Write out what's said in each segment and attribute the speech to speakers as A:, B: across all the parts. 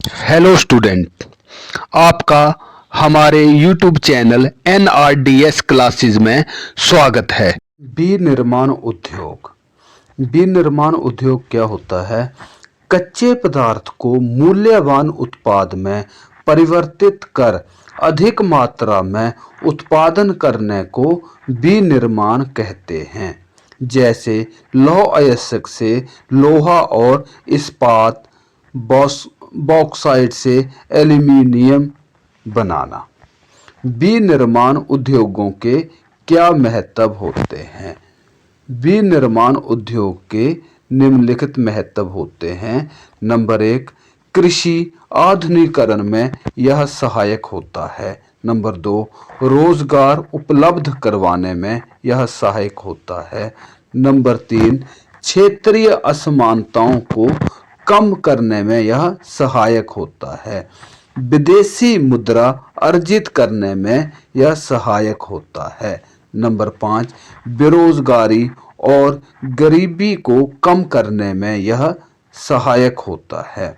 A: Hello student, आपका हमारे YouTube channel NRDS classes में स्वागत है। विनिर्माण उद्योग। विनिर्माण उद्योग क्या होता है? कच्चे पदार्थ को मूल्यवान उत्पाद में परिवर्तित कर अधिक मात्रा में उत्पादन करने को विनिर्माण कहते हैं। जैसे लौह अयस्क से लोहा और इस्पात, बॉक्साइट से एल्यूमीनियम बनाना। विनिर्माण उद्योगों के क्या महत्व होते हैं? विनिर्माण उद्योग के निम्नलिखित महत्व होते हैं। नंबर 1, कृषि आधुनिकीकरण में यह सहायक होता है। नंबर 2, रोजगार उपलब्ध करवाने में यह सहायक होता है। नंबर 3, क्षेत्रीय असमानताओं को कम करने में यह सहायक होता है। विदेशी मुद्रा अर्जित करने में यह सहायक होता है। नंबर 5, बेरोजगारी और गरीबी को कम करने में यह सहायक होता है।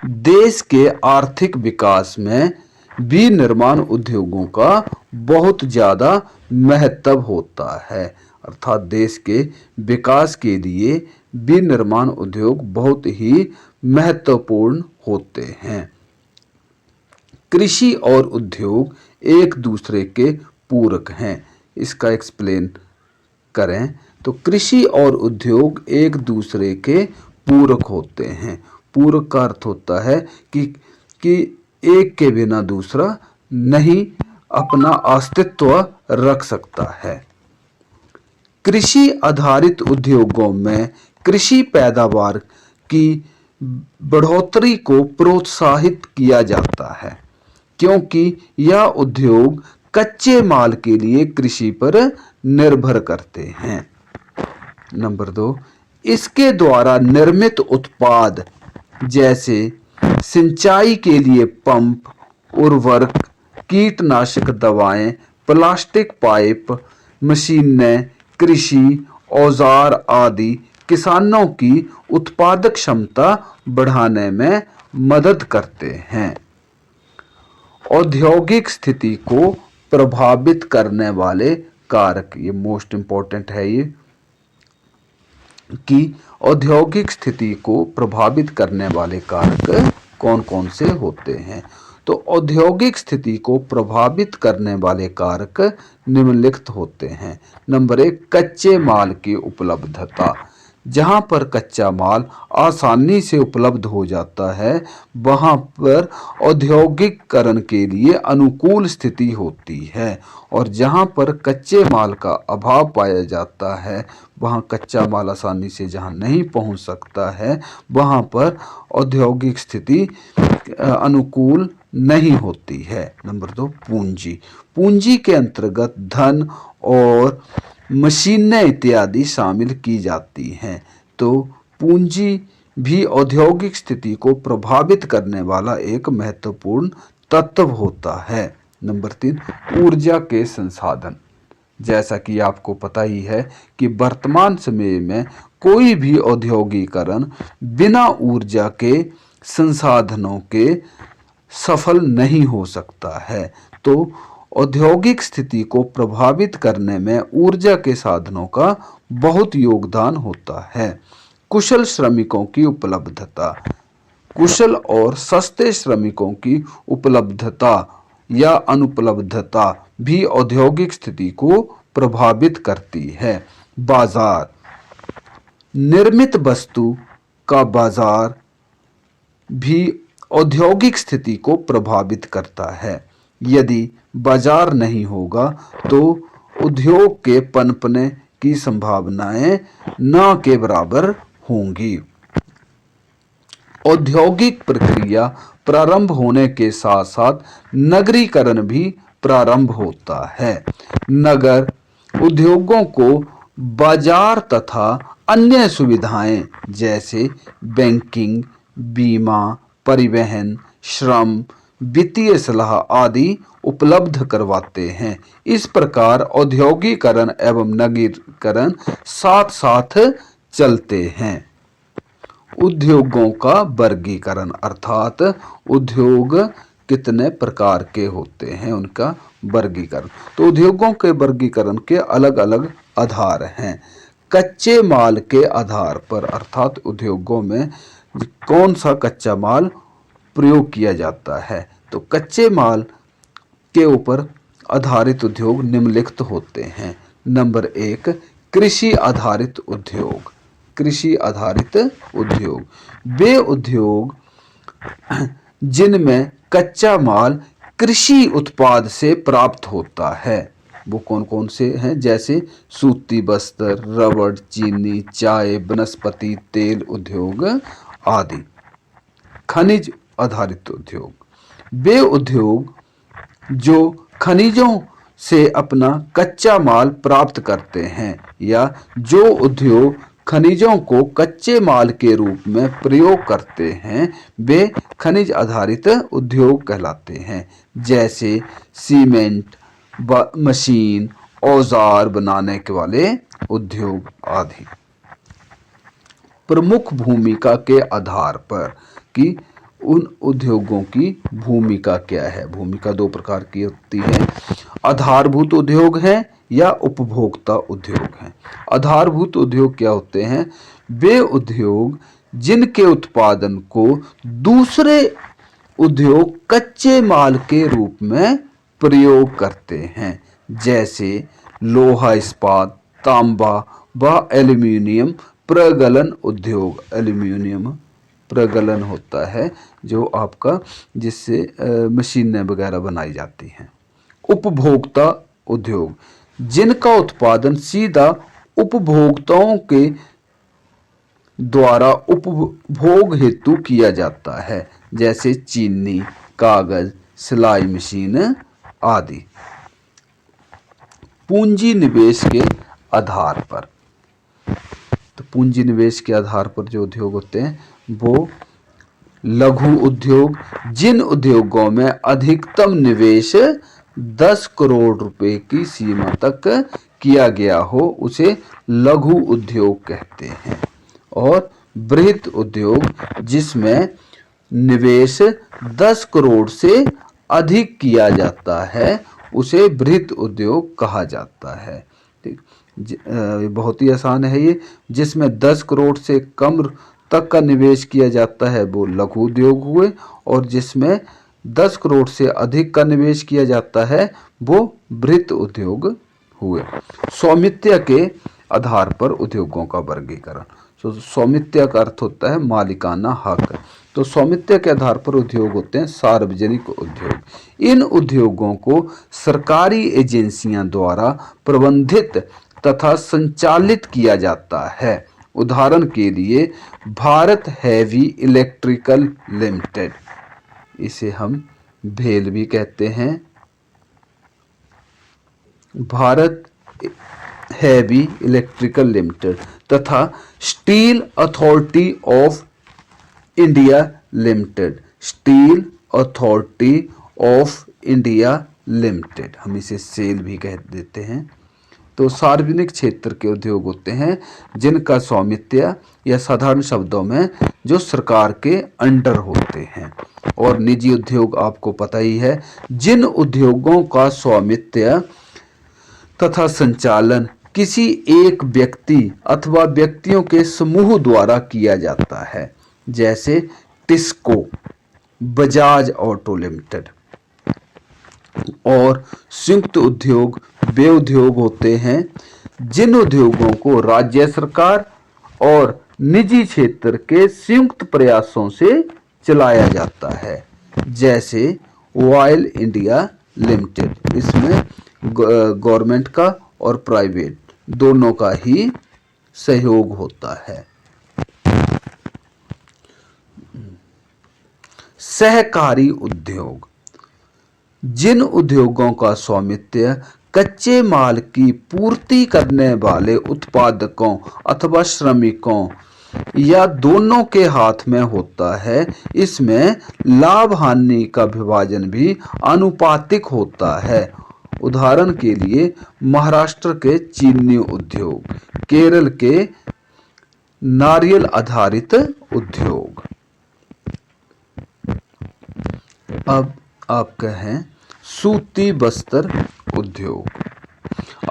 A: देश के आर्थिक विकास में विनिर्माण उद्योगों का बहुत ज़्यादा महत्व होता है। अर्थात देश के विकास के लिए विनिर्माण उद्योग बहुत ही महत्वपूर्ण होते हैं। कृषि और उद्योग एक दूसरे के पूरक हैं। इसका एक्सप्लेन करें तो कृषि और उद्योग एक दूसरे के पूरक होते हैं। पूरक का अर्थ होता है कि एक के बिना दूसरा नहीं अपना अस्तित्व रख सकता है। कृषि आधारित उद्योगों में कृषि पैदावार की बढ़ोतरी को प्रोत्साहित किया जाता है, क्योंकि यह उद्योग कच्चे माल के लिए कृषि पर निर्भर करते हैं। नंबर 2, इसके द्वारा निर्मित उत्पाद जैसे सिंचाई के लिए पंप, उर्वरक, कीटनाशक दवाएं, प्लास्टिक पाइप, मशीनें, कृषि औजार आदि किसानों की उत्पादक क्षमता बढ़ाने में मदद करते हैं। औद्योगिक स्थिति को प्रभावित करने वाले कारक, ये मोस्ट इंपॉर्टेंट है ये, कि औद्योगिक स्थिति को प्रभावित करने वाले कारक कौन कौन से होते हैं। तो औद्योगिक स्थिति को प्रभावित करने वाले कारक निम्नलिखित होते हैं। नंबर 1, कच्चे माल की उपलब्धता। जहाँ पर कच्चा माल आसानी से उपलब्ध हो जाता है वहाँ पर औद्योगिकरण के लिए अनुकूल स्थिति होती है, और जहाँ पर कच्चे माल का अभाव पाया जाता है, वहाँ कच्चा माल आसानी से जहाँ नहीं पहुँच सकता है, वहाँ पर औद्योगिक स्थिति अनुकूल नहीं होती है। नंबर 2, पूंजी। पूंजी के अंतर्गत धन और मशीनें इत्यादि शामिल की जाती हैं। तो पूंजी भी औद्योगिक स्थिति को प्रभावित करने वाला एक महत्वपूर्ण तत्व होता है। नंबर 3, ऊर्जा के संसाधन। जैसा कि आपको पता ही है कि वर्तमान समय में कोई भी औद्योगिकरण बिना ऊर्जा के संसाधनों के सफल नहीं हो सकता है। तो औद्योगिक स्थिति को प्रभावित करने में ऊर्जा के साधनों का बहुत योगदान होता है। कुशल श्रमिकों की उपलब्धता। कुशल और सस्ते श्रमिकों की उपलब्धता या अनुपलब्धता भी औद्योगिक स्थिति को प्रभावित करती है। बाजार। निर्मित वस्तु का बाजार भी औद्योगिक स्थिति को प्रभावित करता है। यदि बाजार नहीं होगा तो उद्योग के पनपने की संभावनाएं न के बराबर होंगी। औद्योगिक प्रक्रिया प्रारंभ होने के साथ साथ नगरीकरण भी प्रारंभ होता है। नगर उद्योगों को बाजार तथा अन्य सुविधाएं जैसे बैंकिंग, बीमा, परिवहन, श्रम, वित्तीय सलाह आदि उपलब्ध करवाते हैं। इस प्रकार औद्योगिकरण एवं नगरीकरण साथ साथ चलते हैं। उद्योगों का वर्गीकरण, अर्थात उद्योग कितने प्रकार के होते हैं उनका वर्गीकरण। तो उद्योगों के वर्गीकरण के अलग अलग आधार हैं। कच्चे माल के आधार पर, अर्थात उद्योगों में कौन सा कच्चा माल प्रयोग किया जाता है, तो कच्चे माल के ऊपर आधारित उद्योग निम्नलिखित होते हैं। नंबर 1, कृषि आधारित उद्योग। कृषि आधारित उद्योग वे उद्योग जिनमें कच्चा माल कृषि उत्पाद से प्राप्त होता है। वो कौन कौन से हैं, जैसे सूती वस्त्र, रबड़, चीनी, चाय, वनस्पति तेल उद्योग आदि। खनिज आधारित उद्योग वे उद्योग जो खनिजों से अपना कच्चा माल प्राप्त करते हैं, या जो उद्योग खनिजों को कच्चे माल के रूप में प्रयोग करते हैं, वे खनिज आधारित उद्योग कहलाते हैं। जैसे सीमेंट, मशीन, औजार बनाने के वाले उद्योग आदि। प्रमुख भूमिका के आधार पर कि उन उद्योगों की भूमिका क्या है। भूमिका दो प्रकार की होती है, आधारभूत उद्योग है या उपभोक्ता उद्योग है। आधारभूत उद्योग क्या होते हैं, वे उद्योग जिनके उत्पादन को दूसरे उद्योग कच्चे माल के रूप में प्रयोग करते हैं। जैसे लोहा इस्पात, तांबा व एल्यूमीनियम प्रगलन उद्योग। एल्यूमीनियम प्रगलन होता है जो आपका, जिससे मशीनें वगैरह बनाई जाती हैं। उपभोक्ता उद्योग जिनका उत्पादन सीधा उपभोक्ताओं के द्वारा उपभोग हेतु किया जाता है। जैसे चीनी, कागज, सिलाई मशीन आदि। पूंजी निवेश के आधार पर, तो पूंजी निवेश के आधार पर जो उद्योग होते हैं वो लघु उद्योग, जिन उद्योगों में अधिकतम निवेश 10 करोड़ रुपए की सीमा तक किया गया हो, उसे लघु उद्योग कहते हैं। और बृहत उद्योग जिसमें निवेश 10 करोड़ से अधिक किया जाता है, उसे बृहत उद्योग कहा जाता है। ठीक, बहुत ही आसान है ये। जिसमें 10 करोड़ से कम तक का निवेश किया जाता है वो लघु उद्योग हुए, और जिसमें 10 करोड़ से अधिक का निवेश किया जाता है वो बृहत उद्योग हुए। स्वामित्व के आधार पर उद्योगों का वर्गीकरण। तो स्वामित्व का अर्थ होता है मालिकाना हक। तो स्वामित्व के आधार पर उद्योग होते हैं सार्वजनिक उद्योग। इन उद्योगों को सरकारी एजेंसियां द्वारा प्रबंधित तथा संचालित किया जाता है। उदाहरण के लिए भारत हैवी इलेक्ट्रिकल लिमिटेड, इसे हम भेल भी कहते हैं। भारत हैवी इलेक्ट्रिकल लिमिटेड तथा steel authority of India limited. Steel authority of India limited, हम इसे सेल भी कह देते हैं। तो सार्वजनिक क्षेत्र के उद्योग होते हैं जिनका स्वामित्व, या साधारण शब्दों में जो सरकार के अंडर होते हैं। और निजी उद्योग आपको पता ही है, जिन उद्योगों का स्वामित्व तथा संचालन किसी एक व्यक्ति अथवा व्यक्तियों के समूह द्वारा किया जाता है। जैसे टिस्को, बजाज ऑटो लिमिटेड। और संयुक्त उद्योग वे उद्योग होते हैं जिन उद्योगों को राज्य सरकार और निजी क्षेत्र के संयुक्त प्रयासों से चलाया जाता है। जैसे ऑयल इंडिया लिमिटेड, इसमें गवर्नमेंट का और प्राइवेट दोनों का ही सहयोग होता है। सहकारी उद्योग जिन उद्योगों का स्वामित्व कच्चे माल की पूर्ति करने वाले उत्पादकों अथवा श्रमिकों या दोनों के हाथ में होता है, इसमें लाभ हानि का विभाजन भी अनुपातिक होता है। उदाहरण के लिए महाराष्ट्र के चीनी उद्योग, केरल के नारियल आधारित उद्योग। अब आपका है सूती वस्त्र उद्योग।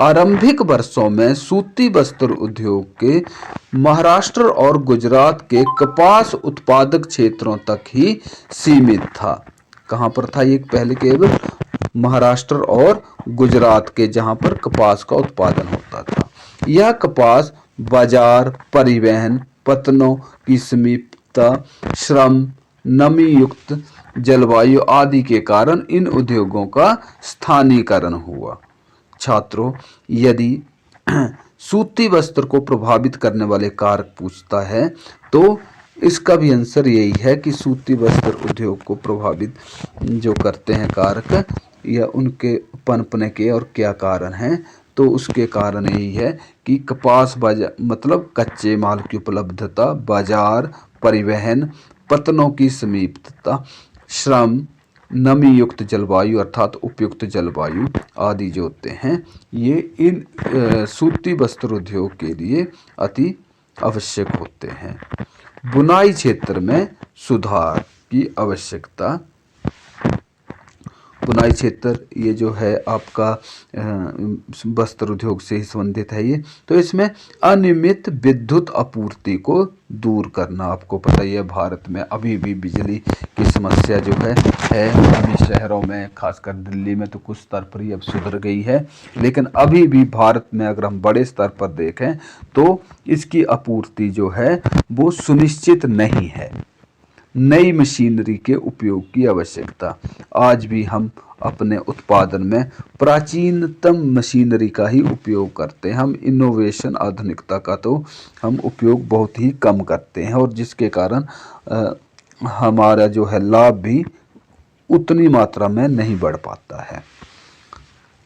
A: आरंभिक वर्षों में सूती वस्त्र उद्योग के महाराष्ट्र और गुजरात के कपास उत्पादक क्षेत्रों तक ही सीमित था। कहाँ पर था ये? पहले केवल महाराष्ट्र और गुजरात के, जहाँ पर कपास का उत्पादन होता था। यह कपास बाजार, परिवहन, पतनों की समीपता, श्रम, नमी युक्त जलवायु आदि के कारण इन उद्योगों का स्थानीयकरण हुआ। छात्रों, यदि सूती वस्त्र को प्रभावित करने वाले कारक पूछता है तो इसका भी आंसर यही है कि सूती वस्त्र उद्योग को प्रभावित जो करते हैं कारक या उनके पनपने के और क्या कारण हैं, तो उसके कारण यही है कि कपास बाजार मतलब कच्चे माल की उपलब्धता, बाजार, परिवहन, पतनों की समीपता, श्रम, नमी युक्त जलवायु अर्थात उपयुक्त जलवायु आदि जो होते हैं, ये इन सूती वस्त्र उद्योग के लिए अति आवश्यक होते हैं। बुनाई क्षेत्र में सुधार की आवश्यकता। बुनाई क्षेत्र ये जो है आपका वस्त्र उद्योग से ही संबंधित है ये। तो इसमें अनियमित विद्युत आपूर्ति को दूर करना। आपको पता ही है भारत में अभी भी बिजली की समस्या जो है अभी शहरों में, खासकर दिल्ली में तो कुछ स्तर पर ही अब सुधर गई है, लेकिन अभी भी भारत में अगर हम बड़े स्तर पर देखें तो इसकी आपूर्ति जो है वो सुनिश्चित नहीं है। नई मशीनरी के उपयोग की आवश्यकता। आज भी हम अपने उत्पादन में प्राचीनतम मशीनरी का ही उपयोग करते हैं। हम इनोवेशन, आधुनिकता का तो हम उपयोग बहुत ही कम करते हैं और जिसके कारण हमारा जो है लाभ भी उतनी मात्रा में नहीं बढ़ पाता है।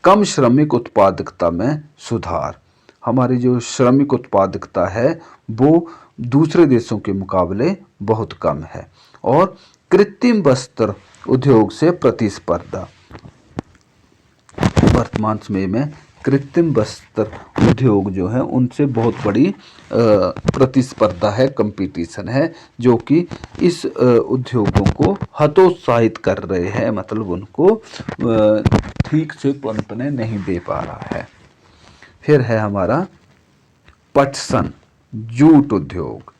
A: कम श्रमिक उत्पादकता में सुधार। हमारी जो श्रमिक उत्पादकता है वो दूसरे देशों के मुकाबले बहुत कम है। और कृत्रिम वस्त्र उद्योग से प्रतिस्पर्धा। वर्तमान समय में कृत्रिम वस्त्र उद्योग जो है उनसे बहुत बड़ी प्रतिस्पर्धा है, कंपटीशन है, जो कि इस उद्योगों को हतोत्साहित कर रहे हैं, मतलब उनको ठीक से पनपने नहीं दे पा रहा है। फिर है हमारा पटसन जूट उद्योग।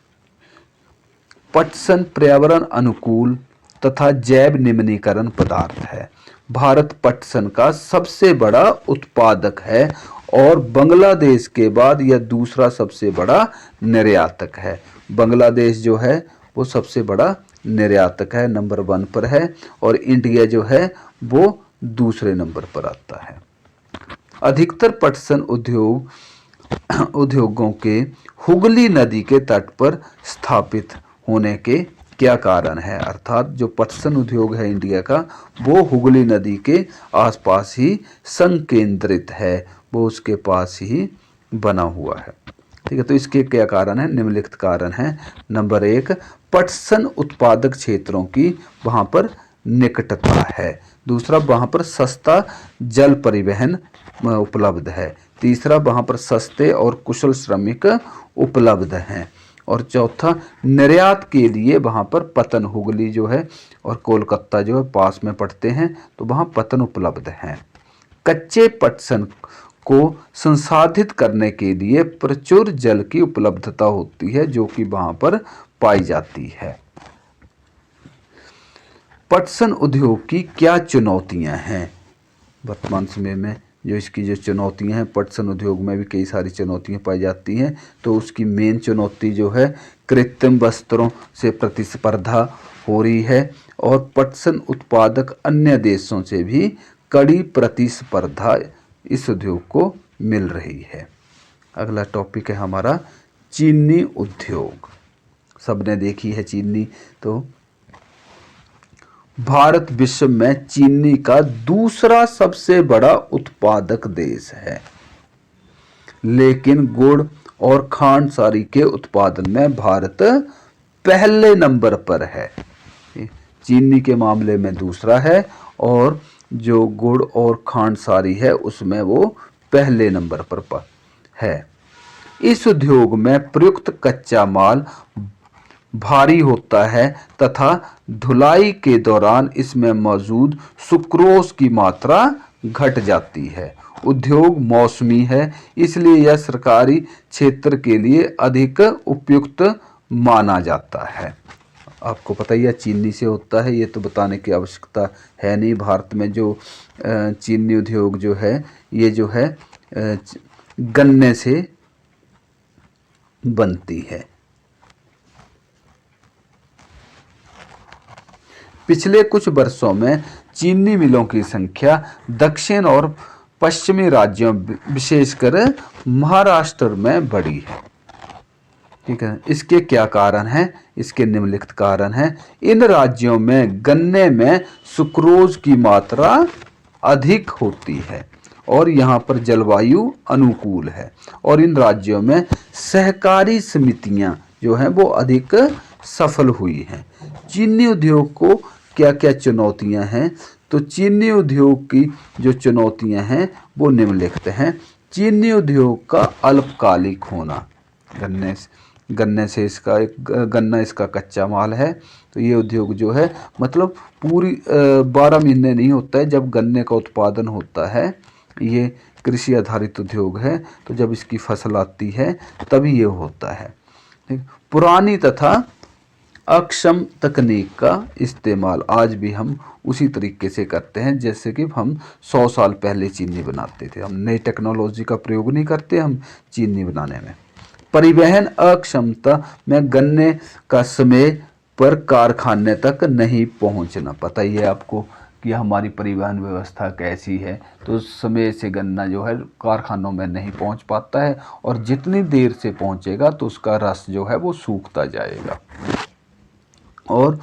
A: पटसन पर्यावरण अनुकूल तथा जैव निम्नीकरण पदार्थ है। भारत पटसन का सबसे बड़ा उत्पादक है और बांग्लादेश के बाद यह दूसरा सबसे बड़ा निर्यातक है। बांग्लादेश जो है वो सबसे बड़ा निर्यातक है, नंबर 1 पर है, और इंडिया जो है वो दूसरे नंबर पर आता है। अधिकतर पटसन उद्योगों के हुगली नदी के तट पर स्थापित होने के क्या कारण है? अर्थात जो पटसन उद्योग है इंडिया का वो हुगली नदी के आसपास ही संकेंद्रित है, वो उसके पास ही बना हुआ है। ठीक है, तो इसके क्या कारण है? निम्नलिखित कारण है। नंबर 1, पटसन उत्पादक क्षेत्रों की वहाँ पर निकटता है। दूसरा, वहाँ पर सस्ता जल परिवहन उपलब्ध है। तीसरा, वहाँ पर सस्ते और कुशल श्रमिक उपलब्ध हैं। और चौथा, निर्यात के लिए वहाँ पर पतन, हुगली जो है और कोलकाता जो है पास में पड़ते हैं, तो वहाँ पतन उपलब्ध हैं। कच्चे पटसन को संसाधित करने के लिए प्रचुर जल की उपलब्धता होती है, जो कि वहाँ पर पाई जाती है। पटसन उद्योग की क्या चुनौतियाँ हैं? वर्तमान समय में जो इसकी जो चुनौतियां हैं, पटसन उद्योग में भी कई सारी चुनौतियां पाई जाती हैं। तो उसकी मेन चुनौती जो है कृत्रिम वस्त्रों से प्रतिस्पर्धा हो रही है और पटसन उत्पादक अन्य देशों से भी कड़ी प्रतिस्पर्धा इस उद्योग को मिल रही है। अगला टॉपिक है हमारा चीनी उद्योग। सबने देखी है चीनी। तो भारत विश्व में चीनी का दूसरा सबसे बड़ा उत्पादक देश है, लेकिन गुड़ और खांडसारी के उत्पादन में भारत पहले नंबर पर है। चीनी के मामले में दूसरा है और जो गुड़ और खांडसारी है उसमें वो पहले नंबर पर है। इस उद्योग में प्रयुक्त कच्चा माल भारी होता है तथा धुलाई के दौरान इसमें मौजूद सुक्रोज की मात्रा घट जाती है। उद्योग मौसमी है, इसलिए यह सरकारी क्षेत्र के लिए अधिक उपयुक्त माना जाता है। आपको पता ही है चीनी से होता है, ये तो बताने की आवश्यकता है नहीं। भारत में जो चीनी उद्योग जो है ये जो है गन्ने से बनती है। पिछले कुछ वर्षों में चीनी मिलों की संख्या दक्षिण और पश्चिमी राज्यों विशेषकर महाराष्ट्र में बढ़ी है। ठीक है, इसके क्या कारण हैं? इसके निम्नलिखित कारण हैं। इन राज्यों में गन्ने में सुक्रोज की मात्रा अधिक होती है और यहाँ पर जलवायु अनुकूल है, और इन राज्यों में सहकारी समितियां जो हैं वो अधिक सफल हुई हैं। चीनी उद्योग को क्या क्या चुनौतियां हैं? तो चीनी उद्योग की जो चुनौतियां हैं वो निम्नलिखित हैं। चीनी उद्योग का अल्पकालिक होना, गन्ने से इसका गन्ना इसका कच्चा माल है, तो ये उद्योग जो है मतलब पूरी 12 महीने नहीं होता है जब गन्ने का उत्पादन होता है। ये कृषि आधारित उद्योग है, तो जब इसकी फसल आती है तभी ये होता है। पुरानी तथा अक्षम तकनीक का इस्तेमाल आज भी हम उसी तरीके से करते हैं जैसे कि हम 100 साल पहले चीनी बनाते थे। हम नई टेक्नोलॉजी का प्रयोग नहीं करते हम चीनी बनाने में। परिवहन अक्षमता में गन्ने का समय पर कारखाने तक नहीं पहुंचना। पता ही है आपको कि हमारी परिवहन व्यवस्था कैसी है, तो समय से गन्ना जो है कारखानों में नहीं पहुंच पाता है, और जितनी देर से पहुंचेगा तो उसका रस जो है वो सूखता जाएगा। और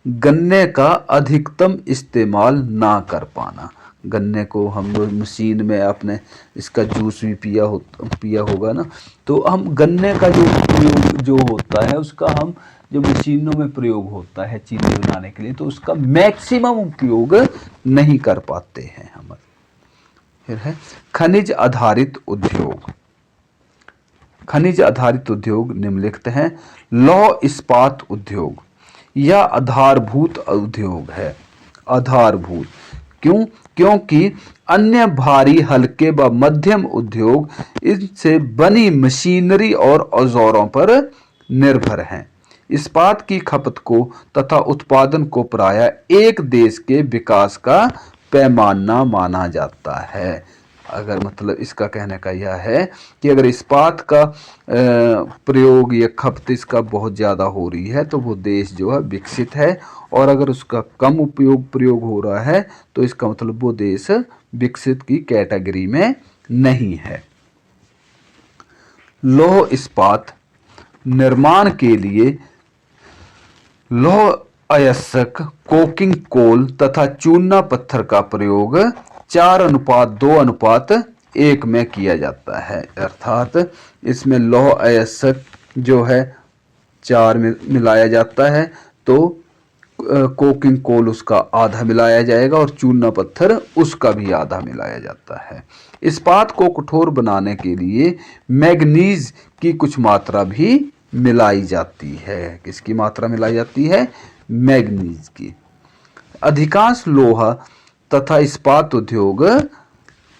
A: गन्ने का अधिकतम इस्तेमाल ना कर पाना। गन्ने को हम लोग मशीन में आपने इसका जूस भी पिया होगा ना, तो हम गन्ने का जो प्रयोग जो होता है उसका हम जो मशीनों में प्रयोग होता है चीनी बनाने के लिए, तो उसका मैक्सिमम उपयोग नहीं कर पाते हैं हम। फिर है खनिज आधारित उद्योग। खनिज आधारित उद्योग निम्नलिखित हैं। लौह इस्पात उद्योग यह आधारभूत उद्योग है। आधारभूत क्योंकि अन्य भारी, हल्के व मध्यम उद्योग इनसे बनी मशीनरी और औजारों पर निर्भर हैं। इस्पात की खपत को तथा उत्पादन को प्रायः एक देश के विकास का पैमाना माना जाता है। अगर मतलब इसका कहने का यह है कि अगर इस्पात का प्रयोग या खपत इसका बहुत ज़्यादा हो रही है तो वो देश जो है विकसित है, और अगर उसका कम प्रयोग हो रहा है तो इसका मतलब वो देश विकसित की कैटेगरी में नहीं है। लौह इस्पात निर्माण के लिए लौह अयस्क, कोकिंग कोल तथा चूना पत्थर का प्रयोग 4:2:1 में किया जाता है। अर्थात इसमें लौह अयस्क जो है 4 में मिलाया जाता है, तो कोकिंग कोल उसका आधा मिलाया जाएगा और चूना पत्थर उसका भी आधा मिलाया जाता है। इस्पात को कठोर बनाने के लिए मैग्नीज की कुछ मात्रा भी मिलाई जाती है। किसकी मात्रा मिलाई जाती है? मैग्नीज की। अधिकांश लोहा तथा इस्पात उद्योग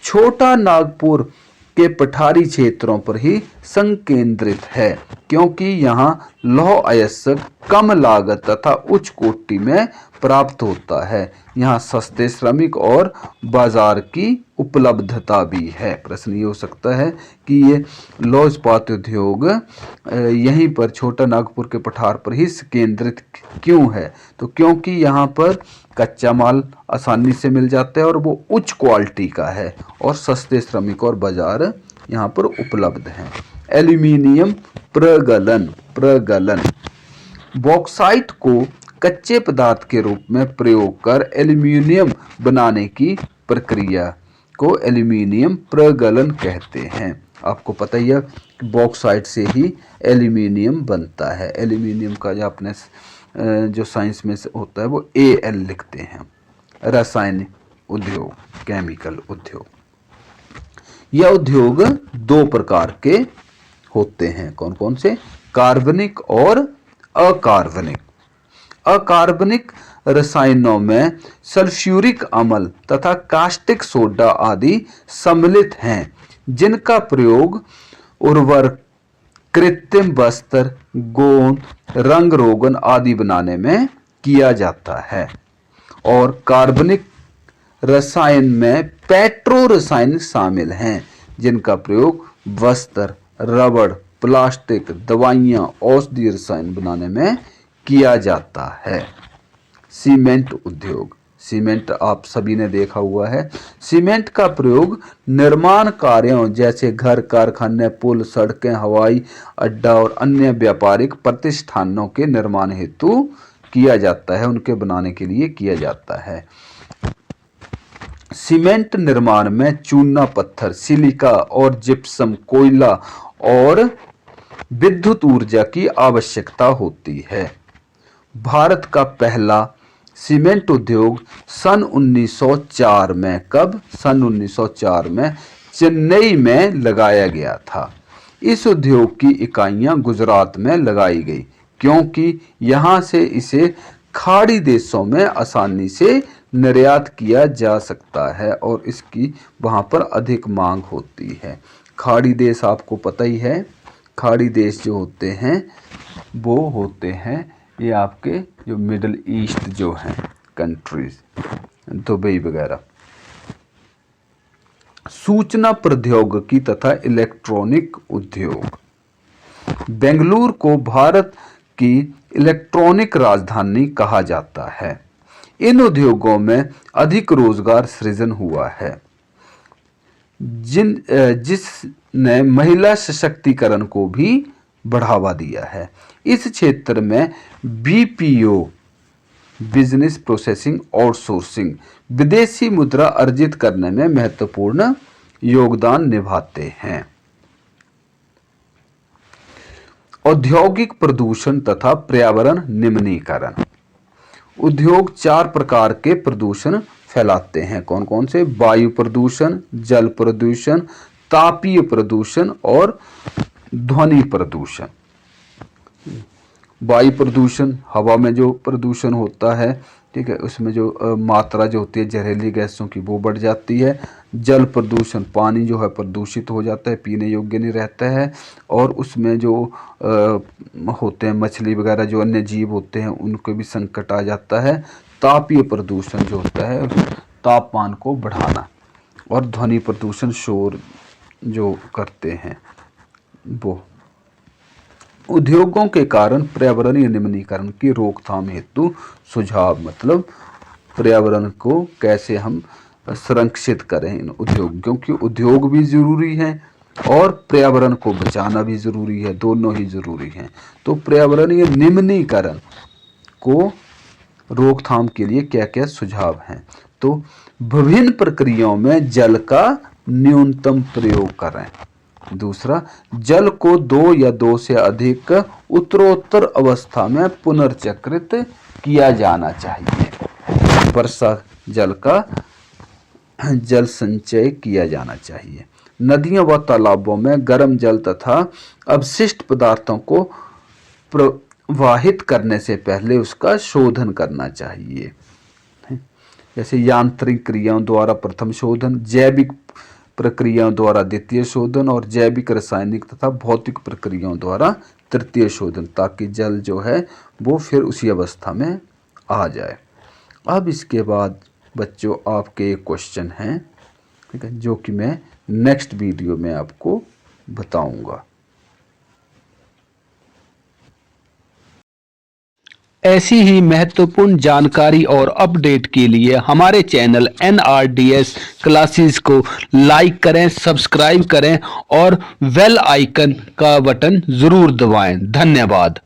A: छोटा नागपुर के पठारी क्षेत्रों पर ही संकेंद्रित है, क्योंकि यहाँ लौह अयस्क कम लागत तथा उच्च कोटि में प्राप्त होता है। यहाँ सस्ते श्रमिक और बाजार की उपलब्धता भी है। प्रश्न ये हो सकता है कि ये लौह इस्पात उद्योग यहीं पर छोटा नागपुर के पठार पर ही केंद्रित क्यों है? तो क्योंकि यहाँ पर कच्चा माल आसानी से मिल जाता है और वो उच्च क्वालिटी का है, और सस्ते श्रमिक और बाजार यहाँ पर उपलब्ध हैं। एल्यूमिनियम प्रगलन बॉक्साइट को कच्चे पदार्थ के रूप में प्रयोग कर एल्यूमिनियम बनाने की प्रक्रिया को एल्यूमिनियम प्रगलन कहते हैं। आपको पता ही है कि बॉक्साइट से ही एल्यूमिनियम बनता है। एल्यूमिनियम का जो अपने जो साइंस में होता है वो Al लिखते हैं। रासायनिक उद्योग, केमिकल उद्योग। यह उद्योग 2 प्रकार के होते हैं। कौन कौन से? कार्बनिक और अकार्बनिक। अकार्बनिक रसायनों में सल्फ्यूरिक अम्ल तथा कास्टिक सोडा आदि सम्मिलित हैं, जिनका प्रयोग उर्वरक, कृत्रिम वस्त्र, गोंद, रंग रोगन आदि बनाने में किया जाता है। और कार्बनिक रसायन में पेट्रो रसायन शामिल हैं, जिनका प्रयोग वस्त्र, रबड़, प्लास्टिक, दवाइयां, औषधीय रसायन बनाने में किया जाता है। सीमेंट उद्योग। सीमेंट आप सभी ने देखा हुआ है। सीमेंट का प्रयोग निर्माण कार्यों जैसे घर, कारखाने, पुल, सड़कें, हवाई अड्डा और अन्य व्यापारिक प्रतिष्ठानों के निर्माण हेतु किया जाता है, उनके बनाने के लिए किया जाता है। सीमेंट निर्माण में चूना पत्थर, सिलिका और जिप्सम, कोयला और विद्युत ऊर्जा की आवश्यकता होती है। भारत का पहला सीमेंट उद्योग सन 1904 में सन 1904 में चेन्नई में लगाया गया था। इस उद्योग की इकाइयां गुजरात में लगाई गई, क्योंकि यहां से इसे खाड़ी देशों में आसानी से निर्यात किया जा सकता है और इसकी वहां पर अधिक मांग होती है। खाड़ी देश आपको पता ही है, खाड़ी देश जो होते हैं वो होते हैं ये आपके जो मिडिल ईस्ट जो हैं कंट्रीज, दुबई वगैरह। सूचना प्रौद्योगिकी तथा इलेक्ट्रॉनिक उद्योग। बेंगलुरु को भारत की इलेक्ट्रॉनिक राजधानी कहा जाता है। इन उद्योगों में अधिक रोजगार सृजन हुआ है, जिसने महिला सशक्तिकरण को भी बढ़ावा दिया है। इस क्षेत्र में बीपीओ, बिजनेस प्रोसेसिंग आउटसोर्सिंग, विदेशी मुद्रा अर्जित करने में महत्वपूर्ण योगदान निभाते हैं। औद्योगिक प्रदूषण तथा पर्यावरण निम्नीकरण। उद्योग 4 प्रकार के प्रदूषण फैलाते हैं। कौन कौन से? वायु प्रदूषण, जल प्रदूषण, तापीय प्रदूषण और ध्वनि प्रदूषण। वायु प्रदूषण, हवा में जो प्रदूषण होता है, ठीक है, उसमें जो मात्रा जो होती है जहरीली गैसों की वो बढ़ जाती है। जल प्रदूषण, पानी जो है प्रदूषित हो जाता है, पीने योग्य नहीं रहता है और उसमें जो होते हैं मछली वगैरह जो अन्य जीव होते हैं उनको भी संकट आ जाता है। तापीय प्रदूषण जो होता है तापमान को बढ़ाना। और ध्वनि प्रदूषण, शोर जो करते हैं वो। उद्योगों के कारण पर्यावरणीय निम्नीकरण की रोकथाम हेतु सुझाव, मतलब पर्यावरण को कैसे हम संरक्षित करें इन उद्योग, क्योंकि उद्योग भी जरूरी है और पर्यावरण को बचाना भी जरूरी है, दोनों ही जरूरी हैं। तो पर्यावरणीय निम्नीकरण को रोकथाम के लिए क्या क्या सुझाव हैं? तो विभिन्न प्रक्रियाओं में जल का न्यूनतम प्रयोग करें। दूसरा, जल को 2 या 2 से अधिक उत्तरोत्तर अवस्था में पुनर्चक्रित किया जाना चाहिए। वर्षा जल का जल संचय किया जाना चाहिए। नदियों व तालाबों में गर्म जल तथा अपशिष्ट पदार्थों को प्रवाहित करने से पहले उसका शोधन करना चाहिए। जैसे यांत्रिक क्रियाओं द्वारा प्रथम शोधन, जैविक प्रक्रियाओं द्वारा द्वितीय शोधन और जैविक, रासायनिक तथा भौतिक प्रक्रियाओं द्वारा तृतीय शोधन, ताकि जल जो है वो फिर उसी अवस्था में आ जाए। अब इसके बाद बच्चों आपके एक क्वेश्चन हैं, ठीक है, जो कि मैं नेक्स्ट वीडियो में आपको बताऊंगा।
B: ऐसी ही महत्वपूर्ण जानकारी और अपडेट के लिए हमारे चैनल NRDS क्लासेस को लाइक करें, सब्सक्राइब करें और बेल आइकन का बटन जरूर दबाएं। धन्यवाद।